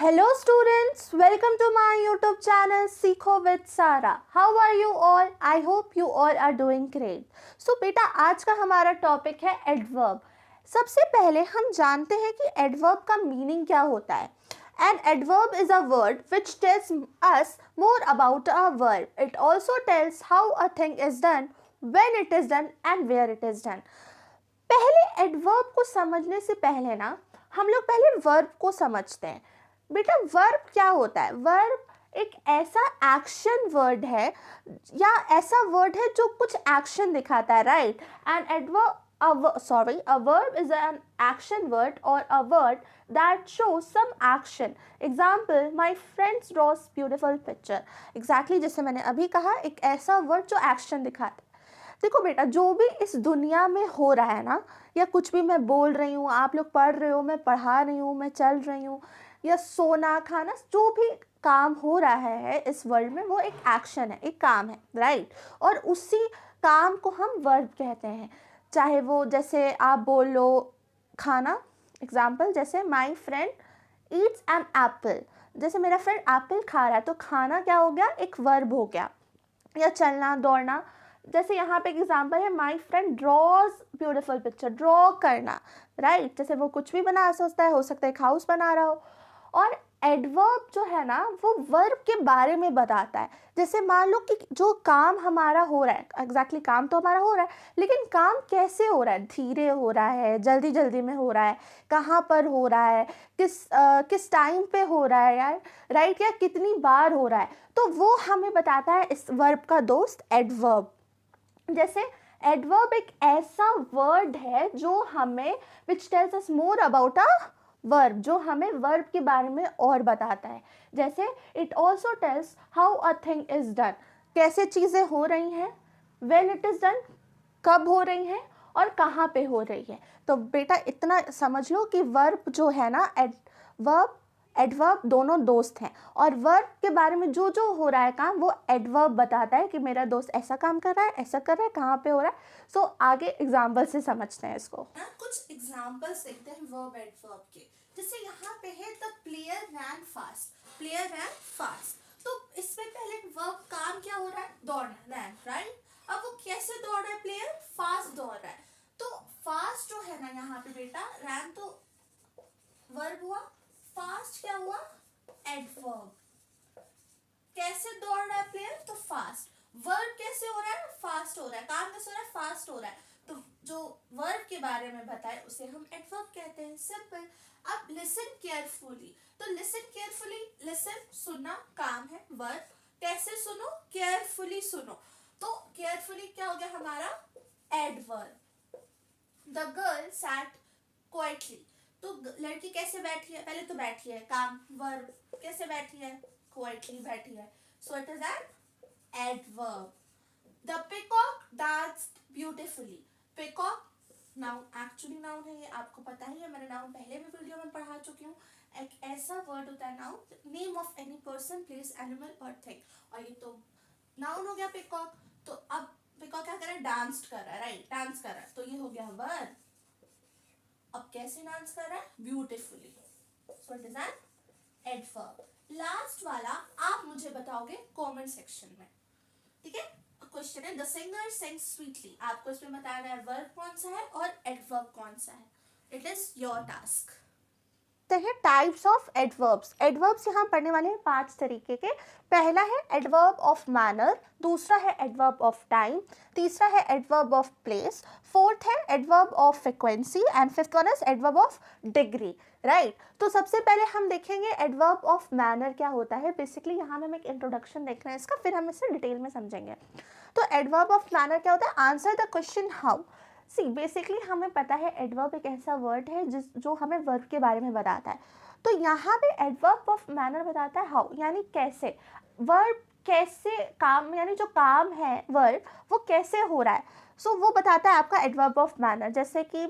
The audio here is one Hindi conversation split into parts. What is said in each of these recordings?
Hello students, welcome to my YouTube channel सीखो with Sara. How are you all? I hope you all are doing great. So बेटा आज का हमारा टॉपिक है एडवर्ब. सबसे पहले हम जानते हैं कि एडवर्ब का मीनिंग क्या होता है. An adverb is a word which tells us more about a verb. It also tells how a thing is done, when it is done and where it is done. पहले एडवर्ब को समझने से पहले ना हम लोग पहले वर्ब को समझते हैं. बेटा वर्ब क्या होता है. वर्ब एक ऐसा एक्शन वर्ड है या ऐसा वर्ड है जो कुछ एक्शन दिखाता है, right. And a verb is an action word or a word that shows some action. Example, my friend draws beautiful picture. Exactly जैसे मैंने अभी कहा, एक ऐसा वर्ड जो एक्शन दिखाता है. देखो बेटा, जो भी इस दुनिया में हो रहा है ना, या कुछ भी मैं बोल रही हूँ, आप लोग पढ़ रहे हो, मैं पढ़ा रही हूँ, मैं चल रही हूँ, या सोना खाना, जो भी काम हो रहा है इस वर्ल्ड में वो एक एक्शन है, एक काम है, राइट. और उसी काम को हम वर्ब कहते हैं. चाहे वो जैसे आप बोल लो खाना, एग्जाम्पल जैसे my friend eats an apple. जैसे मेरा फ्रेंड एप्पल खा रहा है, तो खाना क्या हो गया, एक वर्ब हो गया. या चलना दौड़ना, जैसे यहाँ पे एक एग्जाम्पल है my friend draws beautiful picture. Draw करना, राइट. जैसे वो कुछ भी बना सकता है, हो सकता है एक हाउस बना रहा हो. और एडवर्ब जो है ना वो वर्ब के बारे में बताता है. जैसे मान लो कि जो काम हमारा हो रहा है, एग्जैक्टली काम तो हमारा हो रहा है, लेकिन काम कैसे हो रहा है, धीरे हो रहा है, जल्दी जल्दी में हो रहा है, कहाँ पर हो रहा है, किस टाइम पे हो रहा है यार, राइट, या कितनी बार हो रहा है, तो वो हमें बताता है इस वर्ब का दोस्त एडवर्ब. जैसे एडवर्ब एक ऐसा वर्ड है जो हमें which tells us more about a verb, जो हमें वर्ब के बारे में और बताता है. जैसे it also tells how a thing is done, कैसे चीज़ें हो रही हैं, व्हेन इट इज़ डन, कब हो रही हैं, और कहाँ पे हो रही है. तो बेटा इतना समझ लो कि वर्ब जो है ना, एडवर्ब दोनों दोस्त हैं. और वर्ब के बारे में जो जो हो रहा है काम, वो एडवर्ब बताता है कि मेरा दोस्त ऐसा काम कर रहा है, ऐसा कर रहा है, कहाँ पे हो रहा है. सो आगे एग्जाम्पल से समझते हैं इसको. कुछ एग्जाम्पल्स देखते हैं वर्ब एडवर्ब के. जैसे यहाँ पे है the player ran fast. Player ran fast, तो इसमें पहले वर्ब काम क्या हो रहा है, दौड़ना, रैन, राइट. अब वो कैसे दौड़ रहा है, प्लेयर फास्ट दौड़ रहा है. तो फास्ट जो है ना यहाँ पे बेटा, रैन तो वर्ब हुआ, फास्ट क्या हुआ, एडवर्ब. कैसे दौड़ रहा है प्लेयर, तो फास्ट. वर्ब कैसे हो रहा है, फास्ट हो रहा है. काम कैसे हो रहा है, फास्ट हो रहा है. तो जो वर्ब के बारे में बताए उसे हम एडवर्ब कहते हैं, सिंपल. अब लिसन केयरफुली, तो लिसन केयरफुली, लिसन सुनना काम है, वर्ब. कैसे सुनो, केयरफुली सुनो. तो केयरफुली क्या हो गया हमारा, adverb. The girl sat quietly, तो लड़की कैसे बैठी है, पहले तो बैठी है, काम वर्ब. कैसे बैठी है, क्वाइटली बैठी है. So it is an adverb. The peacock danced beautifully. Peacock noun, actually noun है, ये आपको पता ही है, मैंने नाउन पहले भी वीडियो में पढ़ा चुकी हूँ. एक ऐसा वर्ड होता है noun, name of any person, place, animal और थिंग. और ये तो नाउन हो गया पिकॉक. तो अब पिकॉक क्या कर रहा है, डांस कर रहा है, राइट, डांस कर रहा है, तो ये हो गया वर्ड. अब कैसे डांस कर रहा है, beautifully. So it is an adverb. Last वाला आप मुझे बताओगे कमेंट सेक्शन में, ठीक है. क्वेश्चन है द सिंगर सिंग्स स्वीटली. आपको इसमें बताना है वर्ब कौन सा है और एडवर्ब कौन सा है. It is your task. हैं टाइप्स ऑफ एडवर्ब्स. एडवर्ब्स यहाँ पढ़ने वाले हैं 5 तरीके के. पहला है एडवर्ब ऑफ मैनर, दूसरा है एडवर्ब ऑफ टाइम, तीसरा है एडवर्ब ऑफ प्लेस, फोर्थ है adverb of frequency and fifth one is adverb of degree, right. तो सबसे पहले हम देखेंगे एडवर्ब ऑफ मैनर क्या होता है. बेसिकली यहाँ हम एक इंट्रोडक्शन देख रहे हैं इसका, फिर हम इसे डिटेल में समझेंगे. तो एडवर्ब ऑफ मैनर क्या होता है, answer the question how. See basically हमें पता है एडवर्ब एक ऐसा वर्ड है जो हमें वर्ब के बारे में बताता है. तो यहाँ पे एडवर्ब ऑफ मैनर बताता है हाउ, यानी कैसे. वर्ब कैसे काम, यानी जो काम है वर्ब वो कैसे हो रहा है, सो वो बताता है आपका एडवर्ब ऑफ मैनर. जैसे कि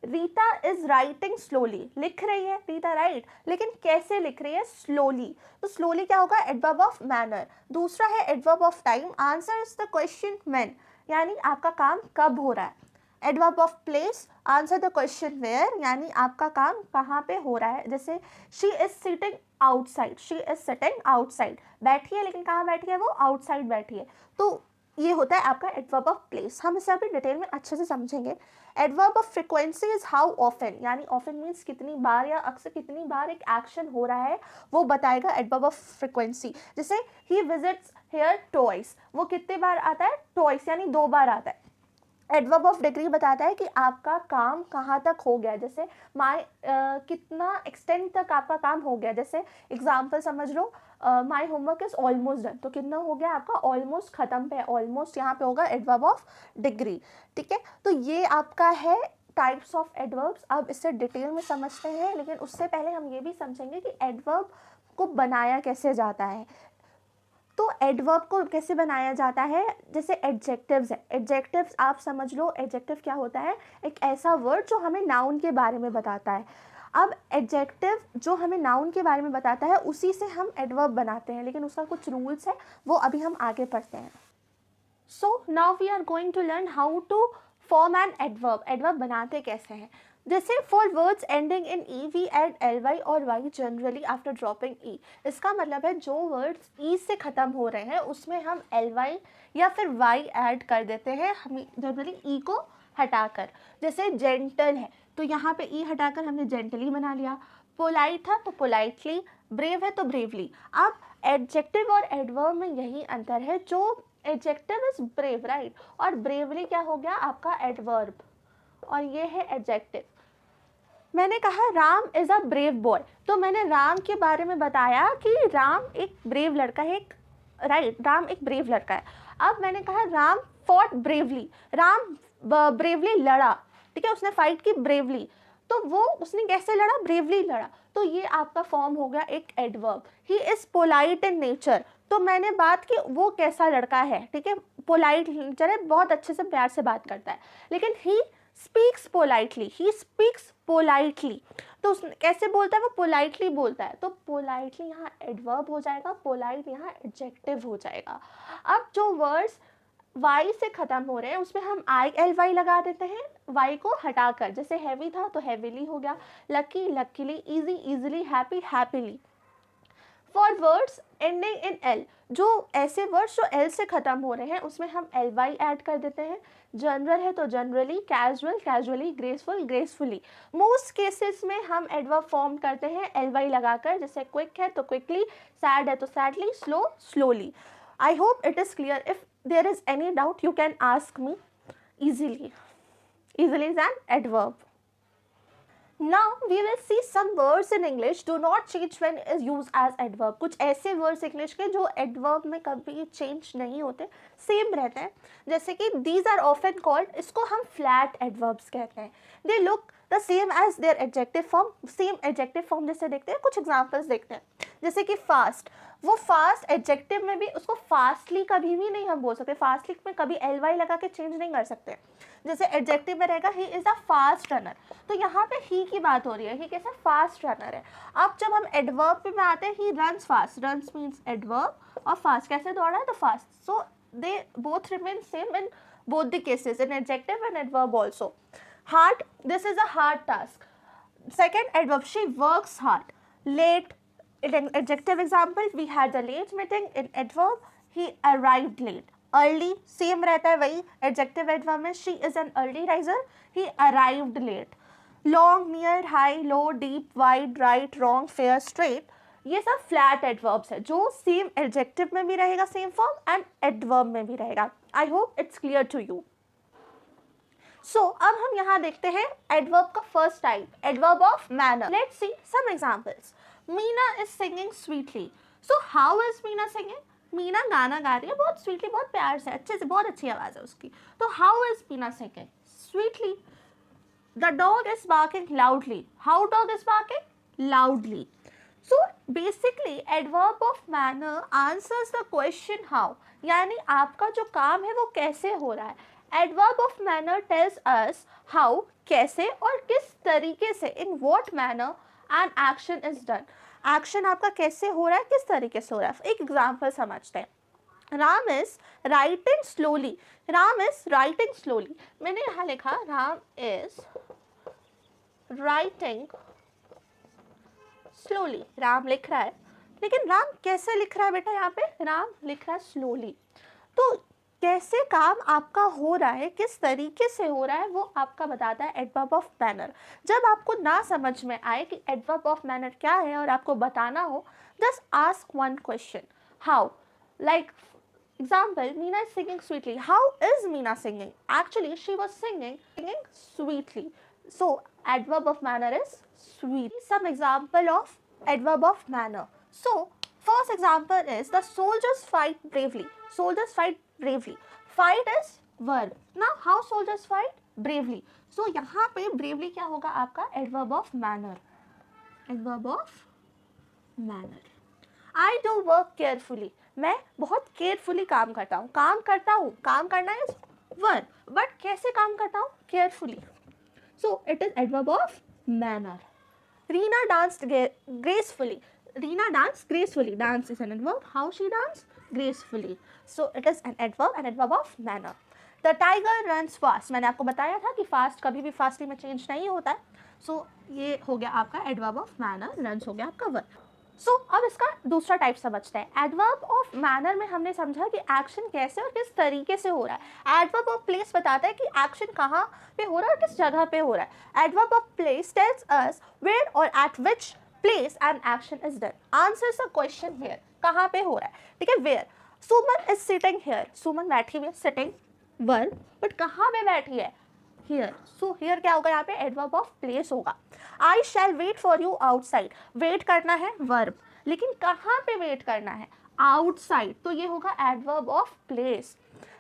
रीता इज राइटिंग स्लोली, लिख रही है रीता, राइट, लेकिन कैसे लिख रही है, स्लोली. तो स्लोली क्या होगा, एडवर्ब ऑफ मैनर. दूसरा है adverb of time, answer is the question when, यानी आपका काम कब हो रहा है. Adverb of place, answer the question where, यानी आपका काम कहाँ पे हो रहा है। जैसे she is sitting outside, she is sitting outside, बैठी है लेकिन कहाँ बैठी है वो, आउटसाइड बैठी है। तो ये होता है आपका एडवर्ब ऑफ प्लेस। हम इसे अभी डिटेल में अच्छे से समझेंगे। Adverb of frequency is how often, यानी ऑफन मीन्स कितनी बार या अक्सर कितनी बार एक एक्शन हो रहा है वो बताएगा एडवर्ब ऑफ फ्रिक्वेंसी। जैसे ही विजिट्स हेयर ट्वाइस, वो कितने बार आता है, ट्वाइस यानी 2 बार आता है। एडवर्ब ऑफ डिग्री बताता है कि आपका काम कहाँ तक हो गया, जैसे कितना एक्सटेंड तक आपका काम हो गया। जैसे एग्जाम्पल समझ लो, my homework is almost done, तो कितना हो गया आपका, ऑलमोस्ट खत्म पे, ऑलमोस्ट यहाँ पे होगा एडवर्ब ऑफ डिग्री। ठीक है, तो ये आपका है टाइप्स ऑफ एडवर्ब्स। अब इससे डिटेल में समझते हैं, लेकिन उससे पहले हम ये भी समझेंगे कि एडवर्ब को बनाया कैसे जाता है। तो एडवर्ब को कैसे बनाया जाता है, जैसे एडजेक्टिव्स है। एडजेक्टिव्स आप समझ लो, एडजेक्टिव क्या होता है, एक ऐसा वर्ड जो हमें नाउन के बारे में बताता है। अब एडजेक्टिव जो हमें नाउन के बारे में बताता है उसी से हम एडवर्ब बनाते हैं, लेकिन उसका कुछ रूल्स है, वो अभी हम आगे पढ़ते हैं। So now we are going to learn how to form an adverb. Adverb बनाते कैसे हैं, जैसे for words ending in E we add L Y और Y generally after dropping E. इसका मतलब है जो वर्ड्स ई से ख़त्म हो रहे हैं उसमें हम एल वाई या फिर वाई ऐड कर देते हैं, हम जनरली ई को हटाकर। जैसे जेंटल है तो यहाँ पे ई हटाकर हमने जेंटली बना लिया, पोलाइट था तो पोलाइटली, ब्रेव है तो ब्रेवली। अब एडजेक्टिव और एडवर्ब में यही अंतर है, जो एडजेक्टिव इज ब्रेव राइट, और ब्रेवली क्या हो गया आपका एडवर्ब, और ये है एडजेक्टिव। मैंने कहा Ram is a brave boy, तो मैंने राम के बारे में बताया कि राम एक ब्रेव लड़का है, एक राइट, राम एक ब्रेव लड़का है। अब मैंने कहा Ram fought bravely, Ram bravely लड़ा, ठीक है, उसने फाइट की ब्रेवली, तो वो उसने कैसे लड़ा, ब्रेवली लड़ा, तो ये आपका फॉर्म हो गया एक adverb. He is polite in nature, तो मैंने बात की वो कैसा लड़का है, ठीक है, पोलाइट नेचर है, बहुत अच्छे से प्यार से बात करता है। लेकिन he speaks politely, he speaks politely, तो उसने कैसे बोलता है, वो पोलाइटली बोलता है, तो पोलाइटली यहाँ एडवर्ब हो जाएगा, पोलाइट यहाँ एडजेक्टिव हो जाएगा। अब जो वर्ड्स वाई से ख़त्म हो रहे हैं उसमें हम आई एल वाई लगा देते हैं, वाई को हटाकर। जैसे हैवी था तो हैवीली हो गया, lucky luckily, easy easily, happy happily. For words ending in L, जो ऐसे वर्ड्स जो एल से ख़त्म हो रहे हैं उसमें हम एल वाई ऐड कर देते हैं। जनरल है तो generally, casual casually, graceful gracefully. Most cases में हम एडवर्ब फॉर्म करते हैं एल वाई लगाकर, जैसे क्विक है तो क्विकली, सैड है तो sadly, slow slowly. I hope it is clear. If there is any doubt you can ask me easily. Easily is an adverb. Now we will see some words in English do not change when is used as adverb. कुछ ऐसे words English के जो adverb में कभी change नहीं होते, same रहते हैं। जैसे कि these are often called, इसको हम flat adverbs कहते हैं। They look the same as their adjective form, same adjective form जैसे देखते हैं। कुछ examples देखते हैं, जैसे कि fast, वो फास्ट एडजेक्टिव में भी उसको फास्टली कभी भी नहीं हम बोल सकते, फास्टली में कभी एल वाई लगा के चेंज नहीं कर सकते। जैसे एडजेक्टिव में रहेगा he is a fast runner, तो यहाँ पे ही की बात हो रही है, ही कैसे फास्ट रनर है। अब जब हम एडवर्ब पे आते हैं, he runs fast, runs means adverb, और फास्ट कैसे दौड़ा है तो fast, so they both remain same in both the cases, in adjective and adverb also. Hard, this is a hard task, second adverb, she works hard. Late, in adjective example we had the late meeting, in adverb he arrived late। early same रहता है वही adjective adverb में, she is an early riser, he arrived late। long, near, high, low, deep, wide, right, wrong, fair, straight, ये सब flat adverbs है जो same adjective में भी रहेगा same form and adverb में भी रहेगा। I hope it's clear to you। So अब हम यहाँ देखते हैं adverb का first type, adverb of manner। let's see some examples। Meena is singing sweetly, so how is Meena singing? Meena गाना गा रही है बहुत स्वीटली, बहुत प्यार से, अच्छे से, बहुत अच्छी आवाज़ है उसकी, तो how is Meena singing? Sweetly। The dog is barking loudly, how dog is barking? Loudly। So basically adverb of manner answers the question how, यानी आपका जो काम है वो कैसे हो रहा है। adverb of manner tells us how, कैसे और किस तरीके से, in what manner an action is done, action आपका कैसे हो रहा है, किस तरीके से हो रहा है। एक एग्जाम्पल समझते हैं, Ram is writing slowly, Ram is writing slowly, मैंने यहाँ लिखा Ram is writing slowly, Ram लिख रहा है, लेकिन राम कैसे लिख रहा है बेटा, यहाँ पे राम लिख रहा है स्लोली। तो कैसे काम आपका हो रहा है, किस तरीके से हो रहा है, वो आपका बताता है एडवर्ब ऑफ मैनर। जब आपको ना समझ में आए कि एडवर्ब ऑफ मैनर क्या है और आपको बताना हो, just ask one question, how, like example, Meena is singing sweetly. How is Meena singing? Actually, she was singing sweetly. So, adverb of manner is sweet. Some example of adverb of manner. So, first example is the soldiers fight bravely. Soldiers fight bravely. Fight is verb. Now, how soldiers fight? Bravely. So, यहाँ पे bravely क्या होगा आपका adverb of manner. Adverb of manner. I do work carefully. मैं बहुत केयरफुली काम करता हूँ, काम करना इज वर्ब, बट कैसे काम करता हूँ, carefully. So it is adverb of manner. Reena danced gracefully, Reena dance gracefully, dance is an adverb, how she dance gracefully, so it is an adverb of manner. The tiger runs fast, मैंने आपको बताया था कि फास्ट कभी भी फास्टली में चेंज नहीं होता है। सो ये हो गया आपका एडवर्ब ऑफ मैनर, रन्स हो गया आपका वर्ब। सो अब इसका दूसरा टाइप समझते हैं। एडवर्ब ऑफ मैनर में हमने समझा कि एक्शन कैसे और किस तरीके से हो रहा है। एडवर्ब ऑफ प्लेस बताता है कि एक्शन कहाँ पे हो रहा है और किस जगह पे हो रहा है। Adverb of place tells us where और at which place an action is done. Answers the question where, कहाँ पे हो रहा है, ठीक है। Where, Suman is sitting here, Suman बैठी हुई है, सिटिंग वर्ब, बट कहाँ पे बैठी है, हियर। सो हियर क्या होगा यहाँ पे, एडवर्ब ऑफ प्लेस होगा। I shall wait for you outside, wait करना है वर्ब, लेकिन कहाँ पे वेट करना है, आउटसाइड, तो ये होगा adverb of place.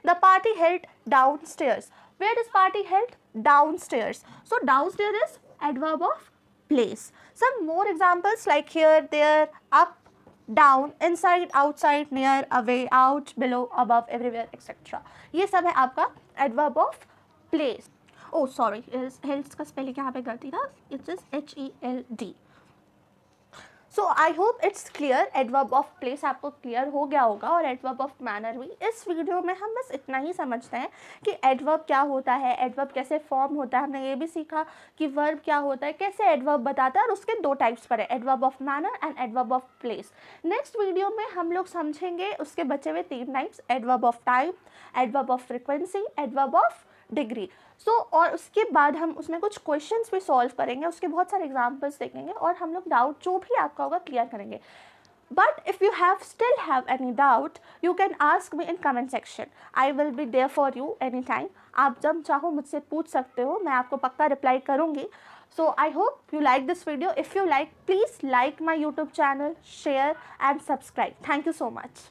The party held downstairs, where is party held, downstairs, so downstair is adverb of place. Some more examples like here, there, up, down, inside, outside, near, away, out, below, above, everywhere etcetera, ये सब है आपका adverb of place. Oh sorry, health का स्पेलिंग यहाँ पे गलती था, it's is HELD। So I hope it's clear. Adverb of place आपको क्लियर हो गया होगा और एडवर्ब ऑफ मैनर भी। इस वीडियो में हम बस इतना ही समझते हैं कि एडवर्ब क्या होता है, एडवर्ब कैसे फॉर्म होता है। हमने ये भी सीखा कि वर्ब क्या होता है, कैसे एडवर्ब बताता है, और उसके दो टाइप्स पर है, adverb of manner and adverb of place. Next video में हम लोग समझेंगे उसके बचे हुए 3 types, adverb of time, adverb of frequency, adverb of degree. So और उसके बाद हम उसमें कुछ क्वेश्चंस भी सॉल्व करेंगे, उसके बहुत सारे एग्जांपल्स देखेंगे और हम लोग डाउट जो भी आपका होगा क्लियर करेंगे। But if you still have any doubt, you can ask me in comment section. I will be there for you anytime. आप जब चाहो मुझसे पूछ सकते हो, मैं आपको पक्का रिप्लाई करूँगी। So I hope you like this video. If you like, please like my YouTube channel, share and subscribe. Thank you so much.